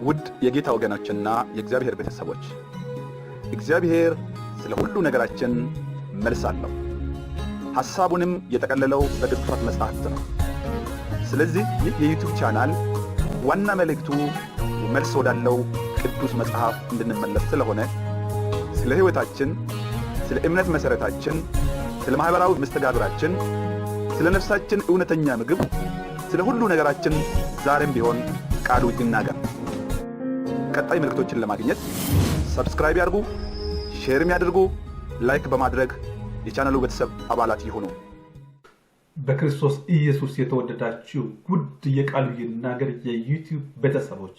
ውድ የጌታ ወገኖችና የእግዚአብሔር ቤተሰቦች እግዚአብሔር ስለ ሁሉ ነገራችን መልስ አለው። ሐሳቡንም የጠቀለለው በቅዱሳት መጻሕፍት ነው። ስለዚህ ይህ የዩቲዩብ ቻናል ዋና መልእክቱ መልስ ወዳለው ቅዱስ መጽሐፍ እንድንመለስ ስለሆነ ስለ ሕይወታችን፣ ስለ እምነት መሠረታችን፣ ስለ ማኅበራዊ መስተጋብራችን፣ ስለ ነፍሳችን እውነተኛ ምግብ፣ ስለ ሁሉ ነገራችን ዛሬም ቢሆን ቃሉ ይናገር። ቀጣይ መልእክቶችን ለማግኘት ሰብስክራይብ ያድርጉ፣ ሼርም ያድርጉ፣ ላይክ በማድረግ የቻናሉ ቤተሰብ አባላት ይሁኑ። በክርስቶስ ኢየሱስ የተወደዳችሁ ውድ የቃሉ ይናገር የዩቲዩብ ቤተሰቦች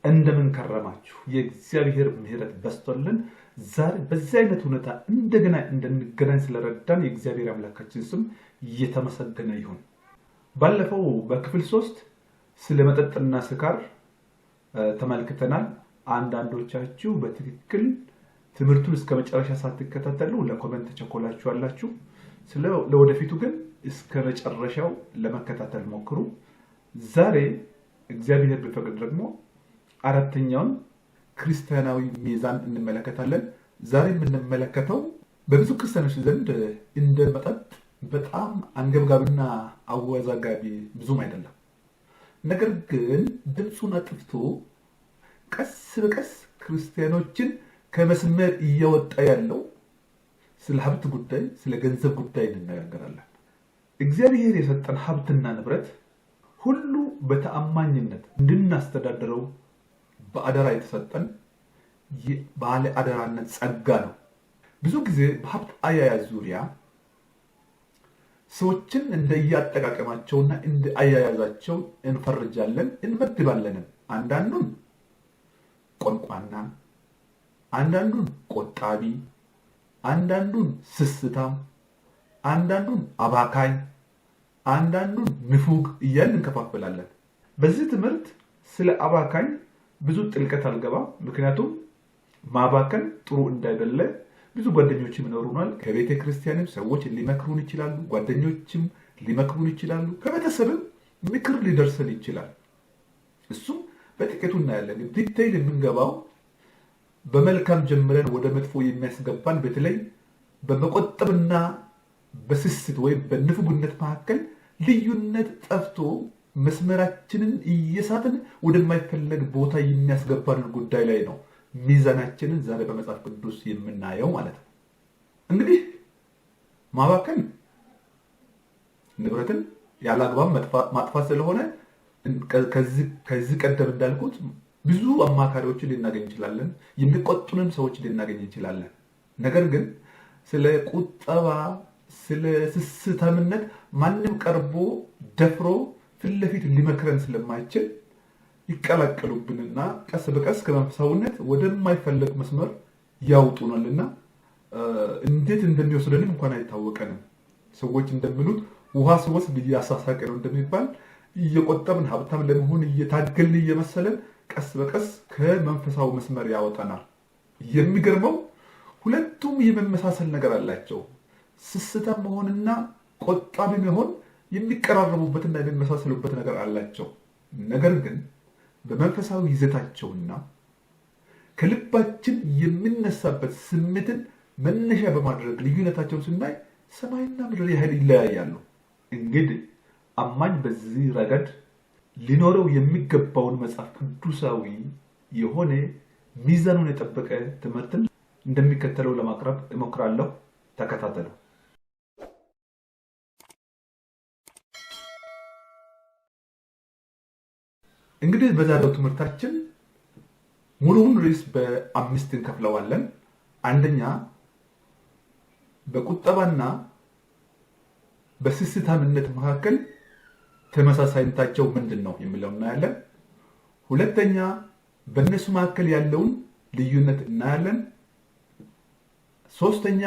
እንደምን ከረማችሁ? የእግዚአብሔር ምሕረት በስቶልን ዛሬ በዚህ አይነት ሁኔታ እንደገና እንድንገናኝ ስለረዳን የእግዚአብሔር አምላካችን ስም እየተመሰገነ ይሁን። ባለፈው በክፍል 3 ስለ መጠጥና ስካር ተመልክተናል። አንዳንዶቻችሁ በትክክል ትምህርቱን እስከ መጨረሻ ሳትከታተሉ ለኮሜንት ተቸኮላችሁ አላችሁ። ለወደፊቱ ግን እስከ መጨረሻው ለመከታተል ሞክሩ። ዛሬ እግዚአብሔር ቢፈቅድ ደግሞ አራተኛውን ክርስቲያናዊ ሚዛን እንመለከታለን። ዛሬ የምንመለከተው በብዙ ክርስቲያኖች ዘንድ እንደ መጠጥ በጣም አንገብጋቢና አወዛጋቢ ብዙም አይደለም። ነገር ግን ድምፁን አጥፍቶ ቀስ በቀስ ክርስቲያኖችን ከመስመር እያወጣ ያለው ስለ ሀብት ጉዳይ፣ ስለ ገንዘብ ጉዳይ እንነጋገራለን። እግዚአብሔር የሰጠን ሀብትና ንብረት ሁሉ በተአማኝነት እንድናስተዳድረው በአደራ የተሰጠን ባለ አደራነት ጸጋ ነው። ብዙ ጊዜ በሀብት አያያዝ ዙሪያ ሰዎችን እንደየአጠቃቀማቸውና እንደ አያያዛቸው እንፈርጃለን፣ እንመድባለንም። አንዳንዱን ቆንቋና፣ አንዳንዱን ቆጣቢ፣ አንዳንዱን ስስታም፣ አንዳንዱን አባካኝ፣ አንዳንዱን ንፉግ እያልን እንከፋፈላለን። በዚህ ትምህርት ስለ አባካኝ ብዙ ጥልቀት አልገባም። ምክንያቱም ማባከን ጥሩ እንዳይደለ ብዙ ጓደኞችም ይኖሩናል። ከቤተ ክርስቲያንም ሰዎች ሊመክሩን ይችላሉ፣ ጓደኞችም ሊመክሩን ይችላሉ፣ ከቤተሰብም ምክር ሊደርሰን ይችላል። እሱም በጥቂቱ እናያለን። ዲቴይል የምንገባው በመልካም ጀምረን ወደ መጥፎ የሚያስገባን በተለይ በመቆጠብና በስስት ወይም በንፉግነት መካከል ልዩነት ጠፍቶ መስመራችንን እየሳትን ወደማይፈለግ ቦታ የሚያስገባንን ጉዳይ ላይ ነው ሚዛናችንን ዛሬ በመጽሐፍ ቅዱስ የምናየው ማለት ነው። እንግዲህ ማባከን ንብረትን ያላግባብ ማጥፋት ስለሆነ ከዚህ ቀደም እንዳልኩት ብዙ አማካሪዎችን ልናገኝ እንችላለን፣ የሚቆጡንም ሰዎች ልናገኝ እንችላለን። ነገር ግን ስለ ቁጠባ፣ ስለ ስስታምነት ማንም ቀርቦ ደፍሮ ፊት ለፊት ሊመክረን ስለማይችል ይቀላቀሉብንና ቀስ በቀስ ከመንፈሳዊነት ወደማይፈለግ መስመር ያውጡናልና እንዴት እንደሚወስደንም እንኳን አይታወቀንም። ሰዎች እንደሚሉት ውሃ ሲወስድ እያሳሳቀ ነው እንደሚባል እየቆጠብን ሀብታም ለመሆን እየታገልን እየመሰለን ቀስ በቀስ ከመንፈሳዊ መስመር ያወጣናል። የሚገርመው ሁለቱም የመመሳሰል ነገር አላቸው። ስስታም መሆንና ቆጣቢ መሆን የሚቀራረቡበትና የሚመሳሰሉበት ነገር አላቸው። ነገር ግን በመንፈሳዊ ይዘታቸውና ከልባችን የሚነሳበት ስሜትን መነሻ በማድረግ ልዩነታቸውን ስናይ ሰማይና ምድር ያህል ይለያያሉ። እንግዲህ አማኝ በዚህ ረገድ ሊኖረው የሚገባውን መጽሐፍ ቅዱሳዊ የሆነ ሚዛኑን የጠበቀ ትምህርትን እንደሚከተለው ለማቅረብ እሞክራለሁ። ተከታተሉ። እንግዲህ በዛሬው ትምህርታችን ሙሉውን ርዕስ በ5 እንከፍለዋለን። አንደኛ በቁጠባና በስስታምነት መካከል ተመሳሳይነታቸው ምንድነው የሚለው እናያለን። ሁለተኛ በእነሱ መካከል ያለውን ልዩነት እናያለን። ሶስተኛ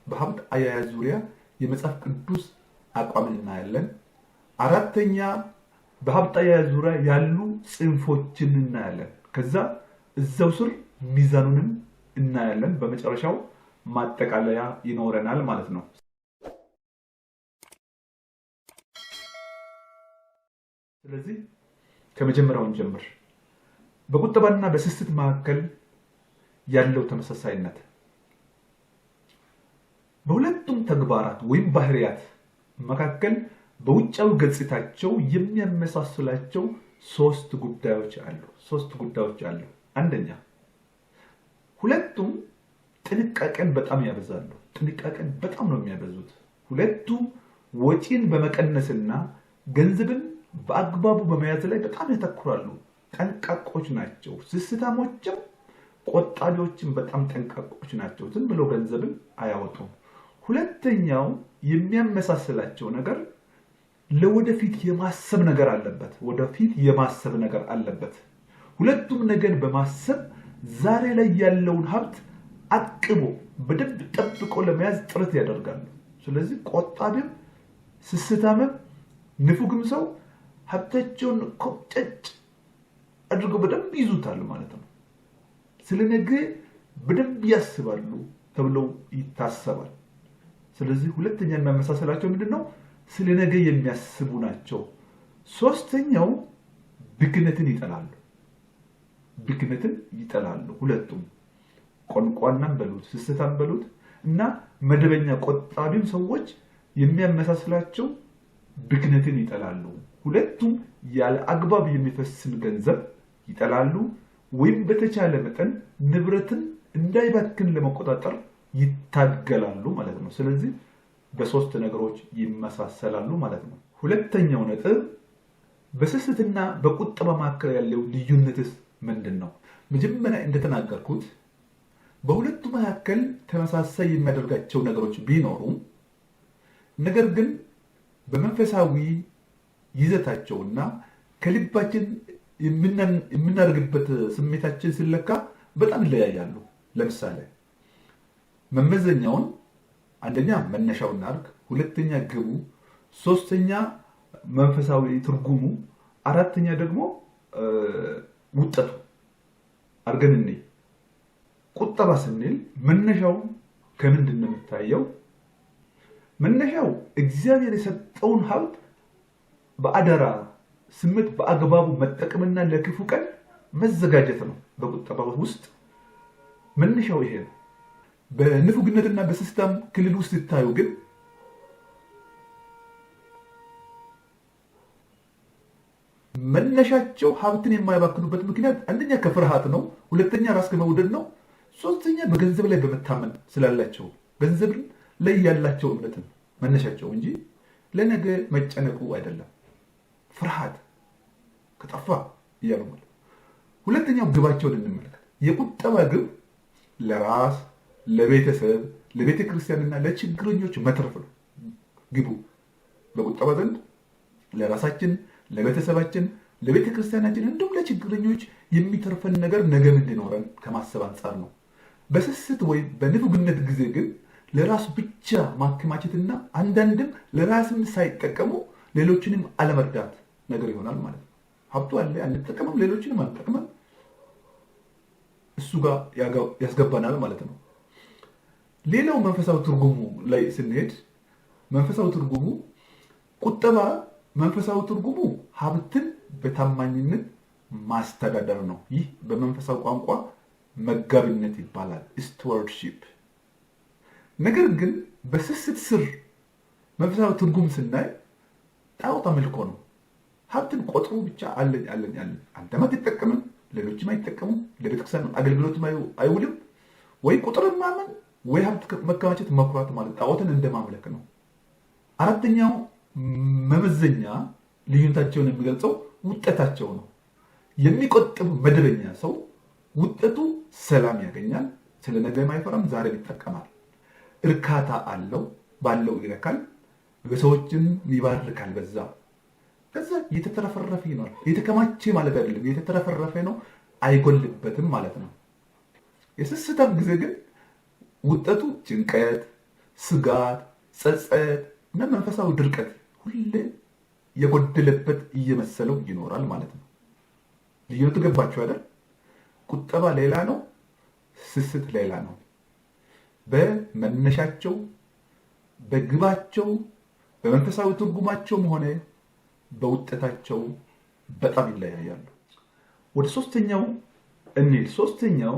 በሀብት አያያዝ ዙሪያ የመጽሐፍ ቅዱስ አቋምን እናያለን። አራተኛ በሀብት አያያዝ ዙሪያ ያሉ ጽንፎችን እናያለን። ከዛ እዛው ስር ሚዛኑንም እናያለን። በመጨረሻው ማጠቃለያ ይኖረናል ማለት ነው። ስለዚህ ከመጀመሪያውን ጀምር። በቁጠባና በስስት መካከል ያለው ተመሳሳይነት በሁለቱም ተግባራት ወይም ባህሪያት መካከል በውጫዊ ገጽታቸው የሚያመሳስላቸው ሶስት ጉዳዮች አሉ። አንደኛ፣ ሁለቱም ጥንቃቄን በጣም ያበዛሉ። ጥንቃቄን በጣም ነው የሚያበዙት። ሁለቱም ወጪን በመቀነስና ገንዘብን በአግባቡ በመያዝ ላይ በጣም ያተኩራሉ። ጠንቃቆች ናቸው። ስስታሞችም ቆጣቢዎችም በጣም ጠንቃቆች ናቸው። ዝም ብለው ገንዘብን አያወጡም። ሁለተኛው የሚያመሳስላቸው ነገር ለወደፊት የማሰብ ነገር አለበት። ሁለቱም ነገር በማሰብ ዛሬ ላይ ያለውን ሀብት አቅቦ በደንብ ጠብቆ ለመያዝ ጥረት ያደርጋሉ። ስለዚህ ቆጣቢም ስስታምም ንፉግም ሰው ሀብታቸውን ኮጨጭ አድርገው በደንብ ይዙታል ማለት ነው። ስለ ነገ በደንብ ያስባሉ ተብለው ይታሰባል። ስለዚህ ሁለተኛ የሚያመሳሰላቸው ምንድነው? ስለ ነገ የሚያስቡ ናቸው። ሶስተኛው ብክነትን ይጠላሉ። ሁለቱም ቆንቋናም በሉት ስስታም በሉት እና መደበኛ ቆጣቢም ሰዎች የሚያመሳስላቸው ብክነትን ይጠላሉ። ሁለቱም ያለ አግባብ የሚፈስን ገንዘብ ይጠላሉ፣ ወይም በተቻለ መጠን ንብረትን እንዳይባክን ለመቆጣጠር ይታገላሉ ማለት ነው። ስለዚህ በሶስት ነገሮች ይመሳሰላሉ ማለት ነው። ሁለተኛው ነጥብ በስስትና በቁጠባ መካከል ያለው ልዩነትስ ምንድን ነው? መጀመሪያ እንደተናገርኩት በሁለቱ መካከል ተመሳሳይ የሚያደርጋቸው ነገሮች ቢኖሩም ነገር ግን በመንፈሳዊ ይዘታቸውና ከልባችን የምናደርግበት ስሜታችን ሲለካ በጣም ይለያያሉ። ለምሳሌ መመዘኛውን አንደኛ መነሻውን እናድርግ፣ ሁለተኛ ግቡ፣ ሶስተኛ መንፈሳዊ ትርጉሙ፣ አራተኛ ደግሞ ውጤቱ አድርገን እንይ። ቁጠባ ስንል መነሻው ከምንድን ነው የሚታየው? መነሻው እግዚአብሔር የሰጠውን ሀብት በአደራ ስሜት በአግባቡ መጠቀምና ለክፉ ቀን መዘጋጀት ነው። በቁጠባ ውስጥ መነሻው ይሄ ነው። በንፉግነትና በስስታም ክልል ውስጥ ይታዩ ግን መነሻቸው ሀብትን የማይባክኑበት ምክንያት አንደኛ ከፍርሃት ነው፣ ሁለተኛ ራስ ከመውደድ ነው፣ ሶስተኛ በገንዘብ ላይ በመታመን ስላላቸው ገንዘብ ላይ ያላቸው እምነት ነው መነሻቸው እንጂ ለነገ መጨነቁ አይደለም። ፍርሃት ከጠፋ እያሉ ማለት። ሁለተኛው ግባቸውን እንመልከት። የቁጠባ ግብ ለራስ፣ ለቤተሰብ፣ ለቤተ ክርስቲያንና ለችግረኞች መትረፍ ነው ግቡ። በቁጠባ ዘንድ ለራሳችን፣ ለቤተሰባችን፣ ለቤተ ክርስቲያናችን እንዲሁም ለችግረኞች የሚተርፈን ነገር ነገም እንዲኖረን ከማሰብ አንጻር ነው። በስስት ወይም በንፉግነት ጊዜ ግን ለራስ ብቻ ማከማቸትና አንዳንድም ለራስም ሳይጠቀሙ ሌሎችንም አለመርዳት ነገር ይሆናል ማለት ነው። ሀብቱ አለ አንጠቀምም፣ ሌሎችንም አንጠቅምም፣ እሱ ጋር ያስገባናል ማለት ነው። ሌላው መንፈሳዊ ትርጉሙ ላይ ስንሄድ መንፈሳዊ ትርጉሙ ቁጠባ መንፈሳዊ ትርጉሙ ሀብትን በታማኝነት ማስተዳደር ነው። ይህ በመንፈሳዊ ቋንቋ መጋቢነት ይባላል፣ ስቱዋርድሺፕ። ነገር ግን በስስት ስር መንፈሳዊ ትርጉም ስናይ ጣዖት አምልኮ ነው። ሀብትን ቆጥሮ ብቻ አለኝ አንተም አትጠቀምም፣ ሌሎችም አይጠቀሙም፣ ለቤተክርስቲያን አገልግሎትም አይውልም። ወይ ቁጥርን ማመን ወይ ሀብት መከማቸት መኩራት ማለት ጣዖትን እንደማምለክ ነው። አራተኛው መመዘኛ ልዩነታቸውን የሚገልጸው ውጤታቸው ነው። የሚቆጥብ መደበኛ ሰው ውጤቱ ሰላም ያገኛል፣ ስለ ነገ አይፈራም፣ ዛሬ ይጠቀማል። እርካታ አለው፣ ባለው ይረካል፣ በሰዎችን ይባርካል። በዛ ከዛ የተተረፈረፈ ይኖራል። የተከማቸ ማለት አይደለም፣ የተተረፈረፈ ነው፣ አይጎልበትም ማለት ነው። የስስታም ጊዜ ግን ውጤቱ ጭንቀት፣ ስጋት፣ ጸጸት እና መንፈሳዊ ድርቀት ሁሌ የጎደለበት እየመሰለው ይኖራል ማለት ነው። ልዩነቱ ገባችሁ አይደል? ቁጠባ ሌላ ነው፣ ስስት ሌላ ነው። በመነሻቸው፣ በግባቸው፣ በመንፈሳዊ ትርጉማቸውም ሆነ በውጤታቸው በጣም ይለያያሉ። ወደ ሶስተኛው እንሂድ። ሶስተኛው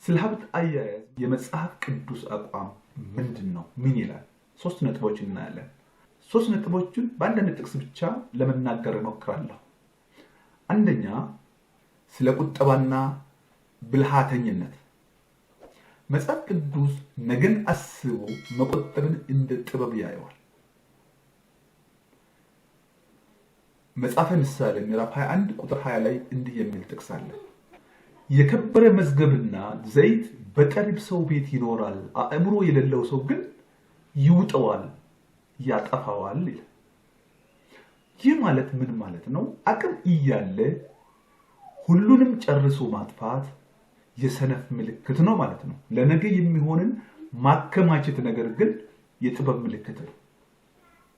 ስለ ሀብት አያያዝ የመጽሐፍ ቅዱስ አቋም ምንድን ነው? ምን ይላል? 3 ነጥቦች እናያለን። 3 ነጥቦችን በአንዳንድ ጥቅስ ብቻ ለመናገር እሞክራለሁ። አንደኛ ስለ ቁጠባና ብልሃተኝነት። መጽሐፍ ቅዱስ ነገን አስቦ መቆጠብን እንደ ጥበብ ያየዋል። መጽሐፈ ምሳሌ ምዕራፍ 21 ቁጥር 20 ላይ እንዲህ የሚል ጥቅስ አለ። የከበረ መዝገብና ዘይት በጠቢብ ሰው ቤት ይኖራል፣ አእምሮ የሌለው ሰው ግን ይውጠዋል፣ ያጠፋዋል ይላል። ይህ ማለት ምን ማለት ነው? አቅም እያለ ሁሉንም ጨርሶ ማጥፋት የሰነፍ ምልክት ነው ማለት ነው። ለነገ የሚሆንን ማከማቸት ነገር ግን የጥበብ ምልክት ነው።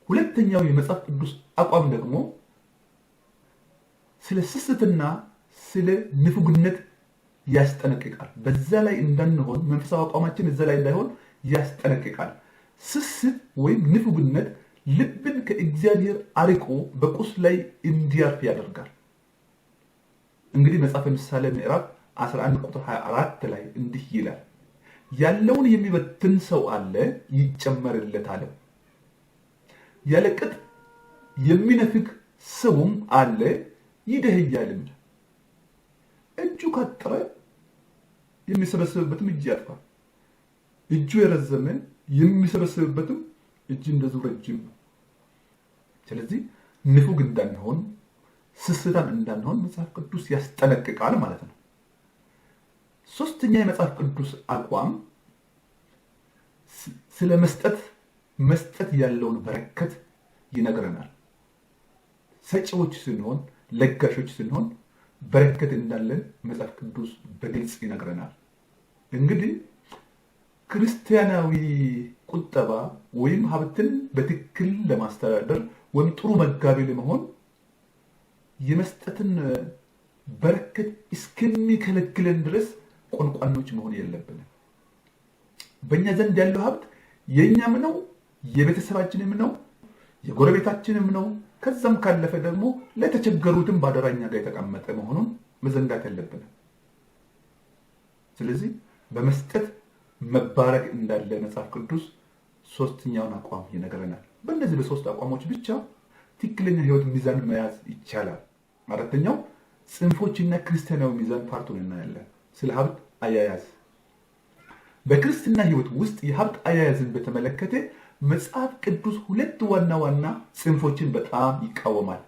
ሁለተኛው የመጽሐፍ ቅዱስ አቋም ደግሞ ስለ ስስትና ስለ ንፉግነት ያስጠነቅቃል። በዛ ላይ እንዳንሆን መንፈሳዊ አቋማችን እዛ ላይ እንዳይሆን ያስጠነቅቃል። ስስት ወይም ንፉግነት ልብን ከእግዚአብሔር አርቆ በቁስ ላይ እንዲያርፍ ያደርጋል። እንግዲህ መጽሐፈ ምሳሌ ምዕራፍ 11 ቁጥር 24 ላይ እንዲህ ይላል፣ ያለውን የሚበትን ሰው አለ ይጨመርለታል፣ ያለ ቅጥ የሚነፍግ ሰውም አለ ይደህያልም። እጁ ካጠረ የሚሰበስብበትም እጅ ያጥፋል፣ እጁ የረዘመ የሚሰበስብበትም እጅ እንደዚሁ ረጅም ነው። ስለዚህ ንፉግ እንዳንሆን፣ ስስታም እንዳንሆን መጽሐፍ ቅዱስ ያስጠነቅቃል ማለት ነው። ሶስተኛ የመጽሐፍ ቅዱስ አቋም ስለ መስጠት ያለውን በረከት ይነግረናል። ሰጪዎች ስንሆን፣ ለጋሾች ስንሆን በረከት እንዳለን መጽሐፍ ቅዱስ በግልጽ ይነግረናል። እንግዲህ ክርስቲያናዊ ቁጠባ ወይም ሀብትን በትክክል ለማስተዳደር ወይም ጥሩ መጋቢ ለመሆን የመስጠትን በረከት እስከሚከለክለን ድረስ ቆንቋኖች መሆን የለብንም። በእኛ ዘንድ ያለው ሀብት የእኛም ነው፣ የቤተሰባችንም ነው፣ የጎረቤታችንም ነው። ከዛም ካለፈ ደግሞ ለተቸገሩትም ባደራኛ ጋር የተቀመጠ መሆኑን መዘንጋት የለብንም። ስለዚህ በመስጠት መባረክ እንዳለ መጽሐፍ ቅዱስ ሶስተኛውን አቋም ይነግረናል። በእነዚህ በሶስት አቋሞች ብቻ ትክክለኛ ህይወት ሚዛን መያዝ ይቻላል። አራተኛው ጽንፎችና ክርስቲያናዊ ሚዛን ፓርቱን እናያለን። ስለ ሀብት አያያዝ በክርስትና ህይወት ውስጥ የሀብት አያያዝን በተመለከተ መጽሐፍ ቅዱስ 2 ዋና ዋና ጽንፎችን በጣም ይቃወማል።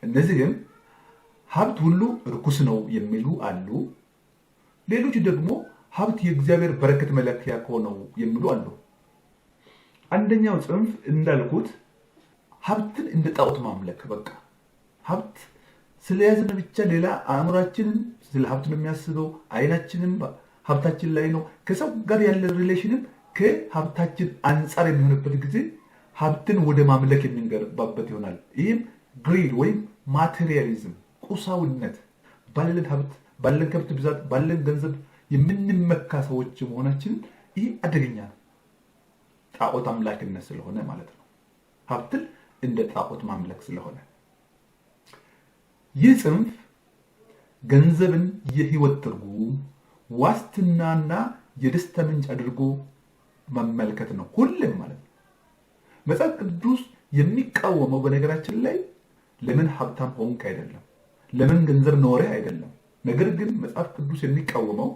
እነዚህም ሀብት ሁሉ ርኩስ ነው የሚሉ አሉ። ሌሎች ደግሞ ሀብት የእግዚአብሔር በረከት መለኪያ ከሆነው የሚሉ አሉ። አንደኛው ጽንፍ እንዳልኩት ሀብትን እንደ ጣዖት ማምለክ። በቃ ሀብት ስለያዝን ብቻ ሌላ አእምሯችንን ስለ ሀብት ነው የሚያስበው፣ አይናችንም ሀብታችን ላይ ነው። ከሰው ጋር ያለ ሪሌሽንም ከሀብታችን አንጻር የሚሆንበት ጊዜ ሀብትን ወደ ማምለክ የምንገባበት ይሆናል። ይህም ግሪድ ወይም ማቴሪያሊዝም፣ ቁሳዊነት፣ ባለን ሀብት፣ ባለን ከብት ብዛት፣ ባለን ገንዘብ የምንመካ ሰዎች መሆናችንን ይህ አደገኛ ነው። ጣዖት አምላክነት ስለሆነ ማለት ነው። ሀብትን እንደ ጣዖት ማምለክ ስለሆነ ይህ ጽንፍ ገንዘብን የህይወት ትርጉም፣ ዋስትናና የደስታ ምንጭ አድርጎ መመልከት ነው ሁሉም ማለት ነው። መጽሐፍ ቅዱስ የሚቃወመው በነገራችን ላይ ለምን ሀብታም ሆንክ አይደለም፣ ለምን ገንዘብ ኖረህ አይደለም። ነገር ግን መጽሐፍ ቅዱስ የሚቃወመው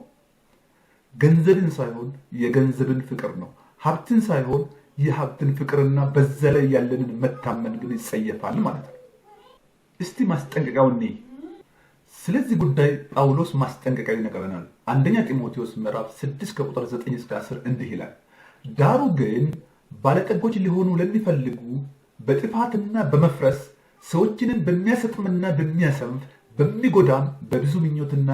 ገንዘብን ሳይሆን የገንዘብን ፍቅር ነው። ሀብትን ሳይሆን የሀብትን ፍቅርና በዛ ላይ ያለንን መታመን ግን ይጸየፋል ማለት ነው። እስቲ ማስጠንቀቂያው እንይ። ስለዚህ ጉዳይ ጳውሎስ ማስጠንቀቂያ ይነግረናል። አንደኛ ጢሞቴዎስ ምዕራፍ 6 ከቁጥር 9 እስከ 10 እንዲህ ይላል፣ ዳሩ ግን ባለጠጎች ሊሆኑ ለሚፈልጉ በጥፋትና በመፍረስ ሰዎችንም በሚያሰጥምና በሚያሰንፍ በሚጎዳም በብዙ ምኞትና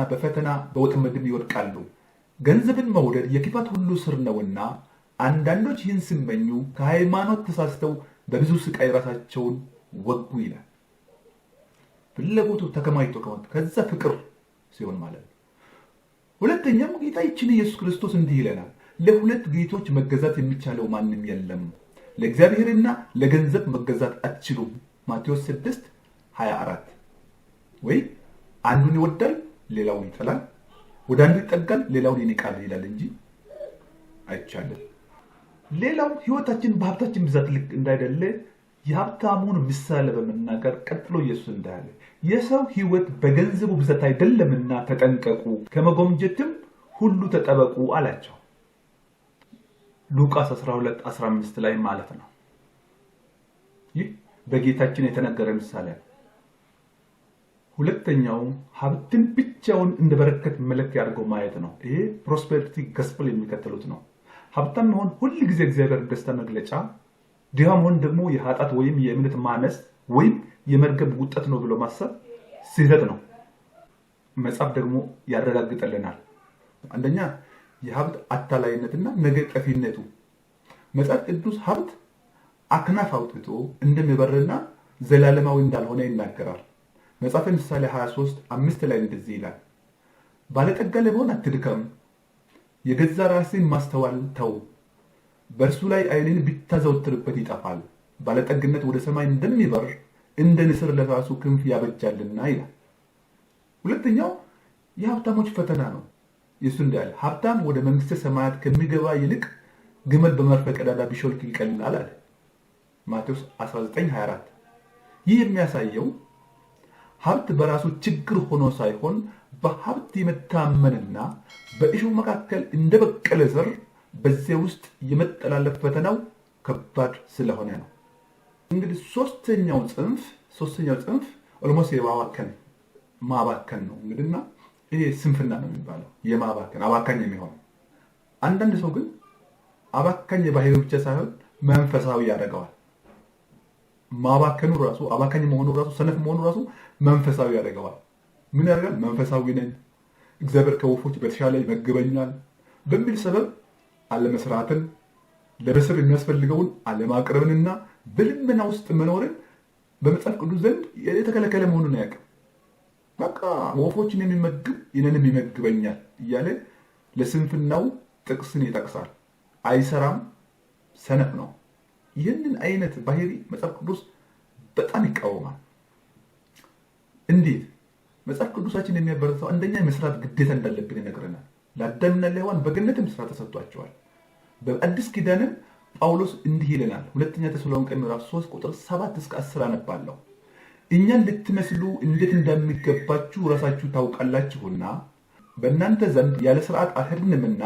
በፈተና በወጥመድም ይወድቃሉ። ገንዘብን መውደድ የክፋት ሁሉ ስር ነውና አንዳንዶች ይህን ሲመኙ ከሃይማኖት ተሳስተው በብዙ ስቃይ ራሳቸውን ወጉ ይላል። ፍላጎቱ ተከማችቶ ከሆነ ከዛ ፍቅር ሲሆን ማለት ነው። ሁለተኛም ጌታችን ኢየሱስ ክርስቶስ እንዲህ ይለናል፣ ለሁለት ጌቶች መገዛት የሚቻለው ማንም የለም፣ ለእግዚአብሔርና ለገንዘብ መገዛት አትችሉም ማቴዎስ 6:24 ወይ አንዱን ይወዳል ሌላውን ይጠላል፣ ወደ አንዱ ይጠጋል ሌላውን ይንቃል ይላል እንጂ አይቻልም። ሌላው ህይወታችን በሀብታችን ብዛት ልክ እንዳይደለ የሀብታሙን ምሳሌ በመናገር ቀጥሎ ኢየሱስ እንዳለ የሰው ህይወት በገንዘቡ ብዛት አይደለምና ተጠንቀቁ፣ ከመጎምጀትም ሁሉ ተጠበቁ አላቸው። ሉቃስ 12:15 ላይ ማለት ነው። ይህ በጌታችን የተነገረ ምሳሌ ነው። ሁለተኛው ሀብትን ብቻውን እንደ በረከት መለኪያ አድርገው ማየት ነው። ይሄ ፕሮስፐሪቲ ጎስፔል የሚከተሉት ነው። ሀብታም መሆን ሁሉ ጊዜ እግዚአብሔር ደስታ መግለጫ፣ ድሃ መሆን ደግሞ የኃጢአት ወይም የእምነት ማነስ ወይም የመርገም ውጤት ነው ብሎ ማሰብ ስህተት ነው። መጽሐፍ ደግሞ ያረጋግጠልናል። አንደኛ የሀብት አታላይነትና ነገ ጠፊነቱ። መጽሐፍ ቅዱስ ሀብት አክናፍ አውጥቶ እንደሚበርና ዘላለማዊ እንዳልሆነ ይናገራል። መጽሐፈ ምሳሌ 23:5 ላይ እንደዚህ ይላል፣ ባለጠጋ ለመሆን አትድከም፣ የገዛ ራስን ማስተዋል ተው፣ በእርሱ ላይ ዓይንን ብታዘወትርበት ይጠፋል። ባለጠግነት ወደ ሰማይ እንደሚበር እንደ ንስር ለራሱ ክንፍ ያበጃልና ይላል። ሁለተኛው የሀብታሞች ፈተና ነው። ኢየሱስ እንዳለ ሀብታም ወደ መንግስተ ሰማያት ከሚገባ ይልቅ ግመል በመርፌ ቀዳዳ ቢሾልክ ይቀላል አለ። ማቴዎስ 19:24። ይህ የሚያሳየው ሀብት በራሱ ችግር ሆኖ ሳይሆን በሀብት የመታመንና በእሾህ መካከል እንደበቀለ ዘር በዚያ ውስጥ የመጠላለፍ ፈተናው ከባድ ስለሆነ ነው። እንግዲህ ሶስተኛው ጽንፍ ኦልሞስት ማባከን ነው። እንግዲህና ይሄ ስንፍና ነው የሚባለው። አባካኝ የሚሆን አንዳንድ ሰው ግን አባካኝ የባህሪ ብቻ ሳይሆን መንፈሳዊ ያደርገዋል። ማባከኑ ራሱ አባካኝ መሆኑ ራሱ ሰነፍ መሆኑ ራሱ መንፈሳዊ ያደርገዋል። ምን ያደርጋል? መንፈሳዊ ነኝ፣ እግዚአብሔር ከወፎች በተሻለ ይመግበኛል በሚል ሰበብ አለመስራትን፣ ለቤተሰብ የሚያስፈልገውን አለማቅረብንና በልመና ውስጥ መኖርን በመጽሐፍ ቅዱስ ዘንድ የተከለከለ መሆኑን ያውቃል። በቃ ወፎችን የሚመግብ እኔንም ይመግበኛል እያለ ለስንፍናው ጥቅስን ይጠቅሳል። አይሰራም፣ ሰነፍ ነው። ይህንን አይነት ባህሪ መጽሐፍ ቅዱስ በጣም ይቃወማል። እንዴት? መጽሐፍ ቅዱሳችን የሚያበረታው አንደኛ የመስራት ግዴታ እንዳለብን ይነግረናል። ለአዳምና ለሔዋን በገነትም ስራ ተሰጥቷቸዋል። በአዲስ ኪዳንም ጳውሎስ እንዲህ ይለናል። ሁለተኛ ተሰሎንቄ ምዕራፍ 3:7-10 አነባለሁ። እኛን ልትመስሉ እንዴት እንደሚገባችሁ ራሳችሁ ታውቃላችሁና በእናንተ ዘንድ ያለ ስርዓት አልሄድንምና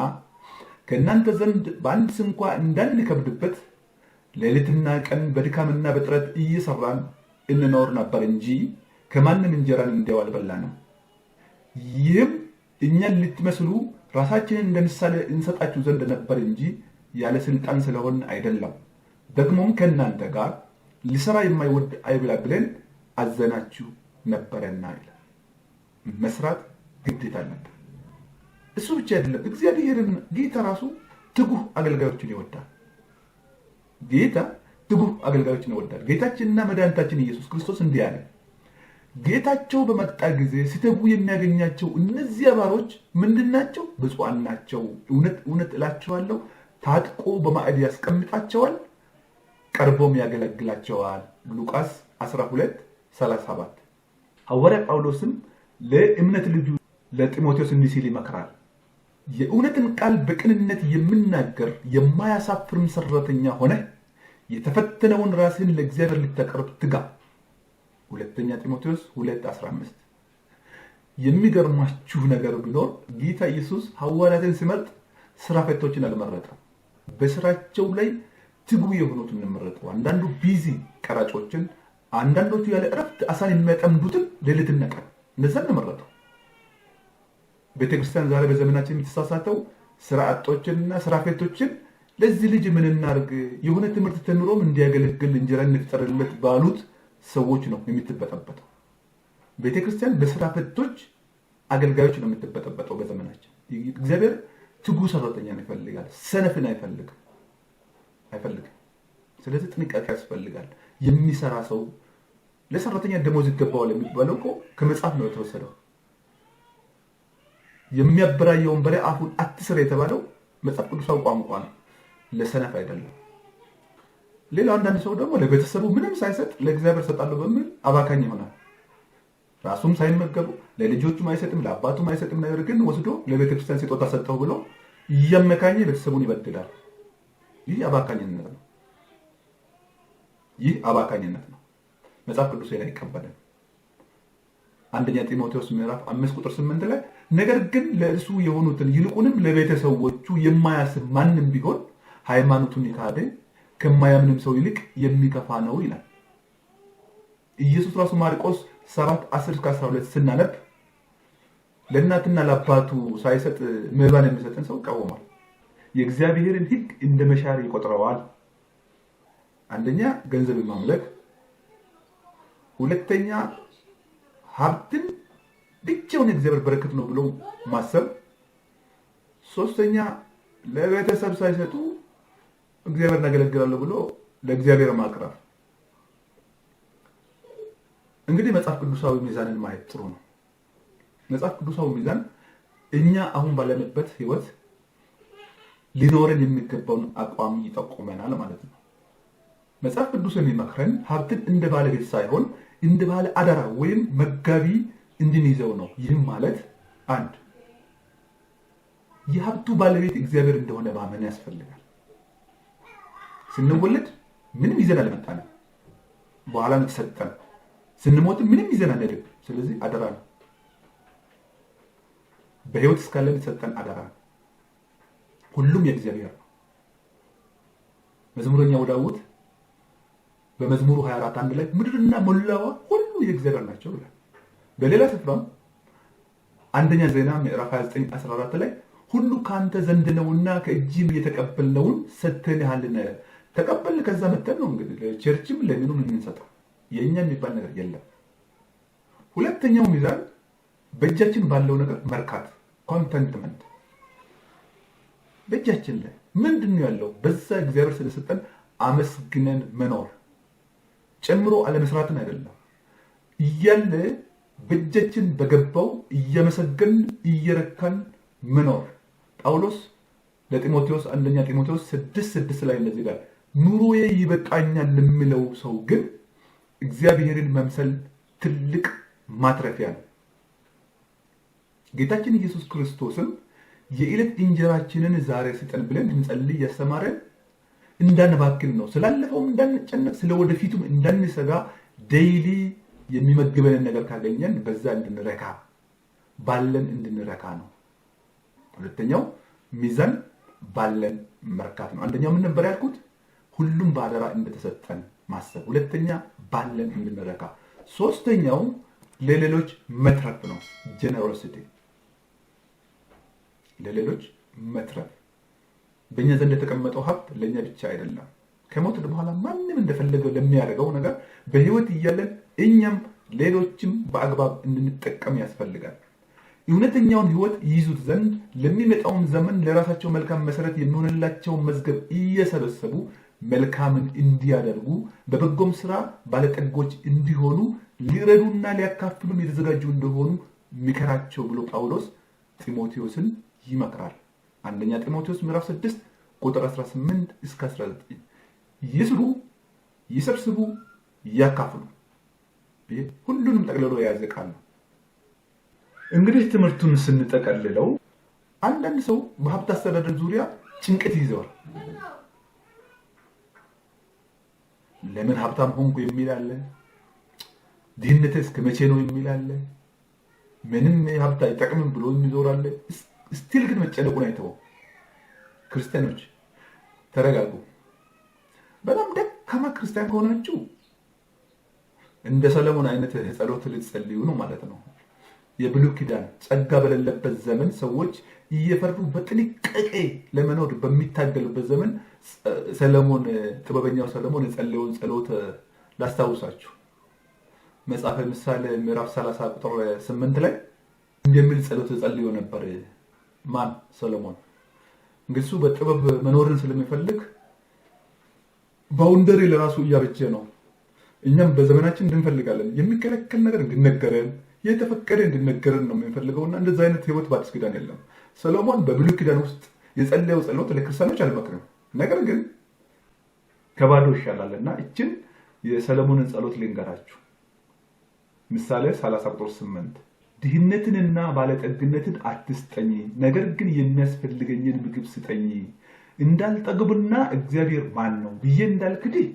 ከእናንተ ዘንድ በአንድ ስንኳ እንዳንከብድበት ሌሊትና ቀን በድካምና በጥረት እየሰራን እንኖር ነበር እንጂ ከማንም እንጀራን እንዲያው አልበላንም። ይህም እኛን ልትመስሉ ራሳችንን እንደ ምሳሌ እንሰጣችሁ ዘንድ ነበር እንጂ ያለ ስልጣን ስለሆን አይደለም። ደግሞም ከእናንተ ጋር ሊሰራ የማይወድ አይብላ ብለን አዘናችሁ ነበረና ይላል። መስራት ግዴታ ነበር። እሱ ብቻ አይደለም፣ እግዚአብሔርን ጌታ ራሱ ትጉህ አገልጋዮችን ይወዳል። ጌታችንና መድኃኒታችን ኢየሱስ ክርስቶስ እንዲህ አለ፣ ጌታቸው በመጣ ጊዜ ሲተጉ የሚያገኛቸው እነዚያ ባሮች ምንድናቸው? ብፁዓን ናቸው። እውነት እውነት እላችኋለሁ ታጥቆ በማዕድ ያስቀምጣቸዋል፣ ቀርቦም ያገለግላቸዋል። ሉቃስ 12:37። ሐዋርያ ጳውሎስም ለእምነት ልጁ ለጢሞቴዎስ እንዲህ ሲል ይመክራል፣ የእውነትን ቃል በቅንነት የምናገር የማያሳፍርም ሰራተኛ ሆነ የተፈተነውን ራስህን ለእግዚአብሔር ልታቀርብ ትጋ። ሁለተኛ ጢሞቴዎስ 2:15። የሚገርማችሁ ነገር ቢኖር ጌታ ኢየሱስ ሐዋርያትን ሲመርጥ ስራ ፈቶችን አልመረጠም። በስራቸው ላይ ትጉ የሆኑትን መረጠው። አንዳንዱ ቢዚ ቀራጮችን፣ አንዳንዶቹ ያለ እረፍት አሳን የሚያጠምዱትን ሌሊትና ቀን እነዛን መረጠው። ቤተክርስቲያን ዛሬ በዘመናችን የምትሳሳተው ስራ አጦችንና ስራ ፈቶችን ለዚህ ልጅ ምን እናርግ የሆነ ትምህርት ተምሮም እንዲያገለግል እንጀራ እንፍጠርለት ባሉት ሰዎች ነው የምትበጠበጠው። ቤተክርስቲያን በስራ ፈቶች አገልጋዮች ነው የምትበጠበጠው በዘመናችን። እግዚአብሔር ትጉ ሰራተኛን ይፈልጋል፣ ሰነፍን አይፈልግም። ስለዚህ ጥንቃቄ ያስፈልጋል። የሚሰራ ሰው ለሰራተኛ ደሞዝ ይገባዋል የሚባለው እኮ ከመጽሐፍ ነው የተወሰደው። የሚያበራየውን በሬ አፉን አትስር የተባለው መጽሐፍ ቅዱሳዊ ቋንቋ ነው፣ ለሰነፍ አይደለም። ሌላው አንዳንድ ሰው ደግሞ ለቤተሰቡ ምንም ሳይሰጥ ለእግዚአብሔር ሰጣለሁ በሚል አባካኝ ይሆናል። ራሱም ሳይመገቡ ለልጆቹም አይሰጥም፣ ለአባቱም አይሰጥም። ነገር ግን ወስዶ ለቤተክርስቲያን ስጦታ ሰጠው ብሎ እያመካኘ ቤተሰቡን ይበድላል። ይህ አባካኝነት ነው። ይህ አባካኝነት ነው። መጽሐፍ ቅዱስ ላይ አይቀበልም። አንደኛ ጢሞቴዎስ ምዕራፍ 5:8 ላይ ነገር ግን ለእርሱ የሆኑትን ይልቁንም ለቤተሰቦቹ የማያስብ ማንም ቢሆን ሃይማኖቱን የካደ ከማያምንም ሰው ይልቅ የሚከፋ ነው ይላል። ኢየሱስ ራሱ ማርቆስ 7:10-12 ስናነብ ለእናትና ለአባቱ ሳይሰጥ መባን የሚሰጥን ሰው ይቃወማል። የእግዚአብሔርን ሕግ እንደ መሻር ይቆጥረዋል። አንደኛ ገንዘብ ማምለክ፣ ሁለተኛ ሀብትን ብቻውን የእግዚአብሔር በረከት ነው ብሎ ማሰብ፣ ሶስተኛ ለቤተሰብ ሳይሰጡ እግዚአብሔር እናገለግላለሁ ብሎ ለእግዚአብሔር ማቅረብ። እንግዲህ መጽሐፍ ቅዱሳዊ ሚዛንን ማየት ጥሩ ነው። መጽሐፍ ቅዱሳዊ ሚዛን እኛ አሁን ባለንበት ህይወት ሊኖረን የሚገባውን አቋም ይጠቁመናል ማለት ነው። መጽሐፍ ቅዱስ የሚመክረን ሀብትን እንደ ባለቤት ሳይሆን እንደ ባለ አደራ ወይም መጋቢ እንድንይዘው ነው። ይህም ማለት አንድ የሀብቱ ባለቤት እግዚአብሔር እንደሆነ ማመን ያስፈልጋል። ስንወለድ ምንም ይዘን አልመጣንም፣ በኋላ ነው ተሰጠን። ስንሞት ምንም ይዘን አንሄድም። ስለዚህ አደራ ነው። በህይወት እስካለን የተሰጠን አደራ ነው። ሁሉም የእግዚአብሔር ነው። መዝሙረኛው ዳዊት በመዝሙሩ 24:1 ላይ ምድርና ሞላዋ ሁሉ የእግዚአብሔር ናቸው ይላል። በሌላ ስፍራም አንደኛ ዜና ምዕራፍ 29:14 ላይ ሁሉ ካንተ ዘንድ ነውና ከእጅም የተቀበልነውን ሰጥተንሃልና። ተቀበልን ከዛ መተን ነው እንግዲህ ለቸርችም ለምኑም የምንሰጠው። የኛ የሚባል ነገር የለም። ሁለተኛው ሚዛን በእጃችን ባለው ነገር መርካት፣ ኮንተንትመንት። በእጃችን ላይ ምንድነው ያለው? በዛ እግዚአብሔር ስለሰጠን አመስግነን መኖር፣ ጨምሮ አለመስራትን አይደለም። እያለ በእጃችን በገባው እያመሰገን እየረካን መኖር። ጳውሎስ ለጢሞቴዎስ አንደኛ ጢሞቴዎስ 6:6 ላይ እንደዚህ ይላል፣ ኑሮዬ ይበቃኛል ለሚለው ሰው ግን እግዚአብሔርን መምሰል ትልቅ ማትረፊያ ነው። ጌታችን ኢየሱስ ክርስቶስም የዕለት እንጀራችንን ዛሬ ስጠን ብለን እንጸልይ ያስተማረን እንዳንባክን ነው። ስላለፈውም እንዳንጨነቅ ስለወደፊቱም እንዳንሰጋ ዴይሊ የሚመግበንን ነገር ካገኘን በዛ እንድንረካ ባለን እንድንረካ ነው። ሁለተኛው ሚዛን ባለን መርካት ነው። አንደኛው ምን ነበር ያልኩት? ሁሉም በአደራ እንደተሰጠን ማሰብ። ሁለተኛ ባለን እንድንረካ። ሶስተኛው ለሌሎች መትረፍ ነው። ጀነሮሲቲ፣ ለሌሎች መትረፍ። በእኛ ዘንድ የተቀመጠው ሀብት ለእኛ ብቻ አይደለም። ከሞት በኋላ ማንም እንደፈለገው ለሚያደርገው ነገር በህይወት እያለን እኛም ሌሎችም በአግባብ እንድንጠቀም ያስፈልጋል። እውነተኛውን ህይወት ይይዙት ዘንድ ለሚመጣውን ዘመን ለራሳቸው መልካም መሰረት የሚሆንላቸውን መዝገብ እየሰበሰቡ መልካምን እንዲያደርጉ በበጎም ስራ ባለጠጎች እንዲሆኑ ሊረዱና ሊያካፍሉም የተዘጋጁ እንደሆኑ ምከራቸው ብሎ ጳውሎስ ጢሞቴዎስን ይመክራል። አንደኛ ጢሞቴዎስ ምዕራፍ 6:18-19 ይስሩ፣ ይሰብስቡ፣ ያካፍሉ። ሁሉንም ጠቅልሎ የያዘ ቃል ነው። እንግዲህ ትምህርቱን ስንጠቀልለው አንዳንድ ሰው በሀብት አስተዳደር ዙሪያ ጭንቀት ይዘዋል። ለምን ሀብታም ሆንኩ የሚል አለ። ድህነት እስከ መቼ ነው የሚል አለ። ምንም ሀብት አይጠቅምም ብሎ የሚዞር አለ። ስቲል ግን መጨነቁን አይተው። ክርስቲያኖች ተረጋጉ። በጣም ደካማ ክርስቲያን ከሆናችሁ እንደ ሰለሞን አይነት ጸሎት ልትጸልዩ ነው ማለት ነው። የብሉይ ኪዳን ጸጋ በሌለበት ዘመን ሰዎች እየፈሩ በጥንቃቄ ለመኖር በሚታገሉበት ዘመን ሰለሞን ጥበበኛው ሰለሞን የጸለየውን ጸሎት ላስታውሳችሁ። መጽሐፈ ምሳሌ ምዕራፍ 30:8 ላይ እንደሚል ጸሎት ጸልዮ ነበር። ማን? ሰለሞን። እንግዲህ እሱ በጥበብ መኖርን ስለሚፈልግ ባውንደሪ ለራሱ እያበጀ ነው። እኛም በዘመናችን እንድንፈልጋለን። የሚከለከል ነገር እንድነገረን፣ የተፈቀደ እንድነገረን ነው የምንፈልገውና እንደዛ አይነት ህይወት በአዲስ ኪዳን የለም። ሰሎሞን በብሉይ ኪዳን ውስጥ የጸለየው ጸሎት ለክርስቲያኖች አልመክርም። ነገር ግን ከባዶ ይሻላልና እችን የሰለሞንን ጸሎት ልንገራችሁ። ምሳሌ 30:8 ድህነትንና ባለጠግነትን አትስጠኝ፣ ነገር ግን የሚያስፈልገኝን ምግብ ስጠኝ፣ እንዳልጠግብና እግዚአብሔር ማን ነው ብዬ እንዳልክድህ፣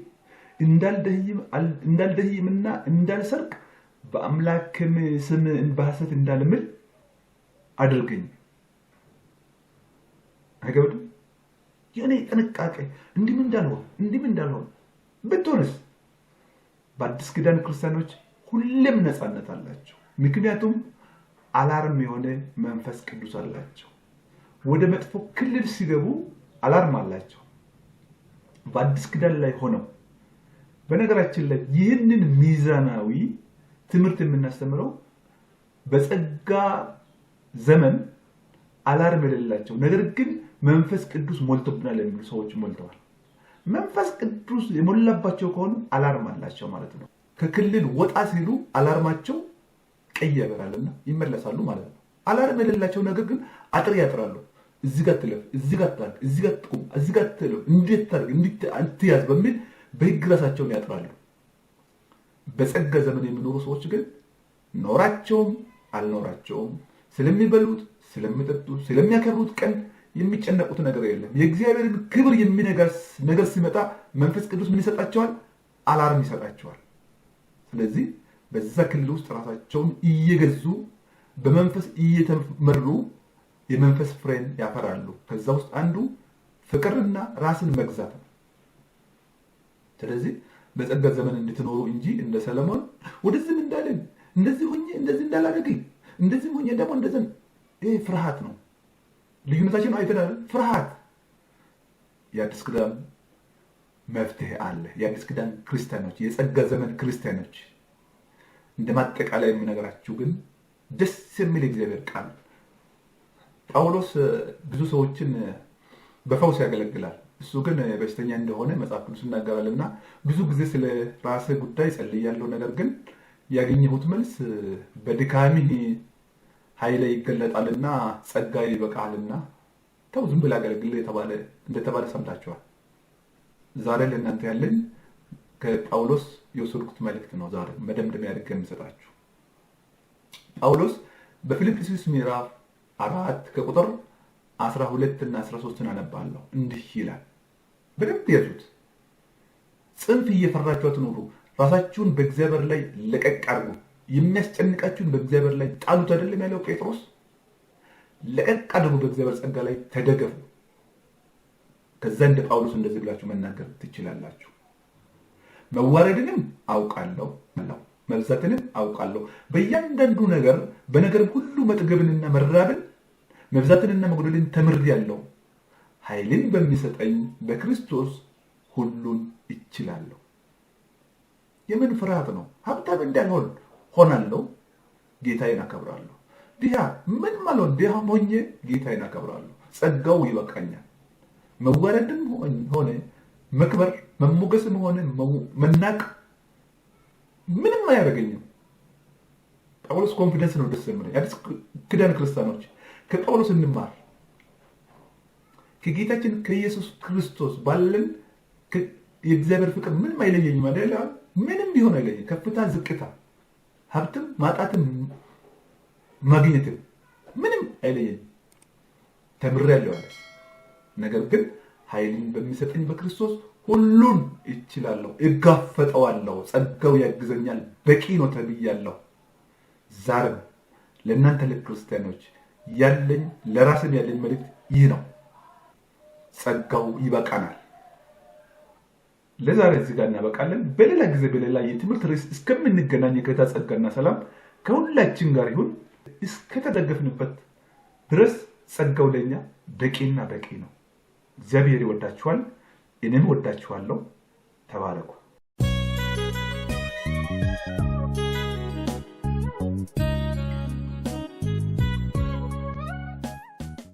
እንዳልደህይምና እንዳልሰርቅ፣ በአምላክም ስም በሐሰት እንዳልምል አድርገኝ። አይገባም? የኔ ጥንቃቄ እንዲም እንዳልሆን ብትሆንስ? በአዲስ ኪዳን ክርስቲያኖች ሁሌም ነፃነት አላቸው። ምክንያቱም አላርም የሆነ መንፈስ ቅዱስ አላቸው። ወደ መጥፎ ክልል ሲገቡ አላርም አላቸው። በአዲስ ኪዳን ላይ ሆነው በነገራችን ላይ ይህንን ሚዛናዊ ትምህርት የምናስተምረው በጸጋ ዘመን አላርም የሌላቸው ነገር ግን መንፈስ ቅዱስ ሞልቶብናል የሚሉ ሰዎች ሞልተዋል። መንፈስ ቅዱስ የሞላባቸው ከሆኑ አላርም አላቸው ማለት ነው። ከክልል ወጣ ሲሉ አላርማቸው ቀይ ያበራልና ይመለሳሉ ማለት ነው። አላርም የሌላቸው ነገር ግን አጥር ያጥራሉ። እዚህ ጋር ትለፍ፣ እዚህ ጋር ታርግ፣ እዚህ ጋር ትቁም፣ እዚህ ጋር ትለፍ፣ እንዴት ታርግ፣ እንዴት አትያዝ በሚል በህግ ራሳቸውን ያጥራሉ። በጸጋ ዘመን የሚኖሩ ሰዎች ግን ኖራቸውም አልኖራቸውም ስለሚበሉት፣ ስለሚጠጡት፣ ስለሚያከብሩት ቀን የሚጨነቁት ነገር የለም። የእግዚአብሔርን ክብር የሚነገር ነገር ሲመጣ መንፈስ ቅዱስ ምን ይሰጣቸዋል? አላርም ይሰጣቸዋል። ስለዚህ በዛ ክልል ውስጥ ራሳቸውን እየገዙ በመንፈስ እየተመሩ የመንፈስ ፍሬን ያፈራሉ። ከዛ ውስጥ አንዱ ፍቅርና ራስን መግዛት ነው። ስለዚህ በጸጋ ዘመን እንድትኖሩ እንጂ እንደ ሰለሞን ወደዚህ እንዳለን እንደዚህ ሆኜ እንደዚህ እንዳላደርግ እንደዚህ ሆኜ ደግሞ እንደዚህ ይሄ ፍርሃት ነው። ልዩነታችን አይተናል። ፍርሃት የአዲስ ኪዳን መፍትሄ አለ። የአዲስ ኪዳን ክርስቲያኖች፣ የጸጋ ዘመን ክርስቲያኖች እንደማጠቃላይ የምነግራችሁ ግን ደስ የሚል እግዚአብሔር ቃል ጳውሎስ ብዙ ሰዎችን በፈውስ ያገለግላል። እሱ ግን በሽተኛ እንደሆነ መጽሐፍ ቅዱስ ይናገራልና ብዙ ጊዜ ስለ ራሴ ጉዳይ ጸልያለሁ፣ ነገር ግን ያገኘሁት መልስ በድካሚ ኃይለ ይገለጣልና ጸጋ ይበቃልና ተው ዝም ብለህ አገልግል እንደተባለ ሰምታችኋል። ዛሬ ለእናንተ ያለኝ ከጳውሎስ የወሰድኩት መልእክት ነው። ዛሬ መደምደሚያ አድርጌ የምሰጣችሁ ጳውሎስ በፊልጵስዩስ ምዕራፍ 4 ከቁጥር 12 እና 13 አነባለሁ። እንዲህ ይላል፣ በደንብ ያዙት። ጽንፍ እየፈራችሁ አትኑሩ፣ ራሳችሁን በእግዚአብሔር ላይ ለቀቅ አድርጉ፣ የሚያስጨንቃችሁን በእግዚአብሔር ላይ ጣሉት አይደለም ያለው ጴጥሮስ? ለቀቅ አድርጉ፣ በእግዚአብሔር ጸጋ ላይ ተደገፉ። ከዛ እንደ ጳውሎስ እንደዚህ ብላችሁ መናገር ትችላላችሁ። መዋረድንም አውቃለሁ፣ መብዛትንም አውቃለሁ፣ በእያንዳንዱ ነገር በነገር ሁሉ መጥገብንና መራብን መብዛትንና መጉደልን ተምሬአለሁ። ኃይልን በሚሰጠኝ በክርስቶስ ሁሉን እችላለሁ። የምን ፍርሃት ነው? ሀብታም እንዳልሆን ሆናለሁ፣ ጌታዬን አከብራለሁ። ድሃ ምን ማለት ድሃ ሆኜ ጌታዬን አከብራለሁ፣ ጸጋው ይበቃኛል። መዋረድም ሆነ መክበር፣ መሞገስም ሆነ መናቅ ምንም አያደርገኝም። ጳውሎስ ኮንፊደንስ ነው ደስ የሚለኝ። አዲስ ኪዳን ክርስቲያኖች ከጳውሎስ እንማር። ከጌታችን ከኢየሱስ ክርስቶስ ባለን የእግዚአብሔር ፍቅር ምንም አይለየኝም አይደል? ምንም ቢሆን አይለየኝም። ከፍታ ዝቅታ፣ ሀብትም ማጣትም ማግኘትም ምንም አይለየኝም። ተምሬአለሁ አለ። ነገር ግን ኃይልን በሚሰጠኝ በክርስቶስ ሁሉን እችላለሁ፣ እጋፈጠዋለሁ፣ ጸጋው ያግዘኛል፣ በቂ ነው ተብያለሁ። ዛሬም ለእናንተ ለክርስቲያኖች ያለኝ ለራስም ያለኝ መልእክት ይህ ነው። ጸጋው ይበቃናል። ለዛሬ እዚህ ጋር እናበቃለን። በሌላ ጊዜ በሌላ የትምህርት ርዕስ እስከምንገናኝ የጌታ ጸጋና ሰላም ከሁላችን ጋር ይሁን። እስከተደገፍንበት ድረስ ጸጋው ለኛ በቂና በቂ ነው። እግዚአብሔር ይወዳችኋል፣ እኔም ወዳችኋለሁ። ተባረኩ።